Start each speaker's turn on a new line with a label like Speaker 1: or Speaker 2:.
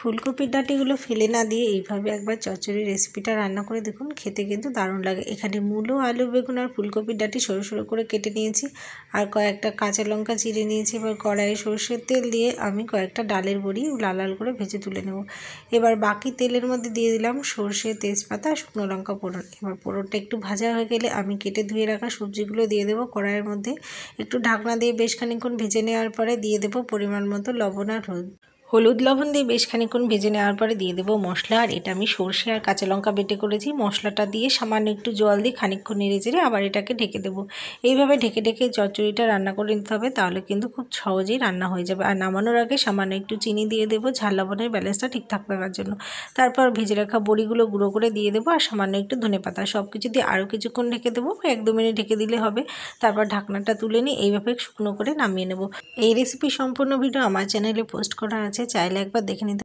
Speaker 1: ফুলকপির ডাঁটিগুলো ফেলে না দিয়ে এইভাবে একবার চচ্চড়ি রেসিপিটা রান্না করে দেখুন, খেতে কিন্তু দারুণ লাগে। এখানে মূলো, আলু, বেগুন আর ফুলকপির ডাঁটি সরু সরু করে কেটে নিয়েছি, আর কয়েকটা কাঁচা লঙ্কা চিড়ে নিয়েছি। এবার কড়াইয়ে সরষের তেল দিয়ে আমি কয়েকটা ডালের বড়ি লাল লাল করে ভেজে তুলে নেব। এবার বাকি তেলের মধ্যে দিয়ে দিলাম সরষে, তেজপাতা, শুকনো লঙ্কা ফোড়ন। এবার ফোড়নটা একটু ভাজা হয়ে গেলে আমি কেটে ধুয়ে রাখা সবজিগুলো দিয়ে দেবো কড়াইয়ের মধ্যে। একটু ঢাকনা দিয়ে বেশ খানিকক্ষণ ভেজে নেওয়ার পরে দিয়ে দেবো পরিমাণ মতো লবণ আর হলুদ লবণ দিয়ে বেশ খানিকক্ষণ ভেজে নেওয়ার পরে দিয়ে দেবো মশলা। আর এটা আমি সরষে আর কাঁচা লঙ্কা বেটে করেছি। মশলাটা দিয়ে সামান্য একটু জল দিয়ে খানিকক্ষণ নেড়ে চেড়ে আবার এটাকে ঢেকে দেবো। এইভাবে ঢেকে ঢেকে চচ্চড়িটা রান্না করে নিতে হবে, তাহলে কিন্তু খুব সহজেই রান্না হয়ে যাবে। আর নামানোর আগে সামান্য একটু চিনি দিয়ে দেবো ঝাল লবণের ব্যালেন্সটা ঠিকঠাক থাকার জন্য। তারপর ভেজে রাখা বড়িগুলো গুঁড়ো করে দিয়ে দেবো আর সামান্য একটু ধনেপাতা, সব কিছু দিয়ে আরও কিছুক্ষণ ঢেকে দেবো। 1-2 মিনিট ঢেকে দিলে হবে। তারপর ঢাকনাটা তুলে নিয়ে এইভাবে শুকনো করে নামিয়ে নেব। এই রেসিপি সম্পূর্ণ ভিডিও আমার চ্যানেলে পোস্ট করা আছে, চাইলে একবার দেখে নিতে।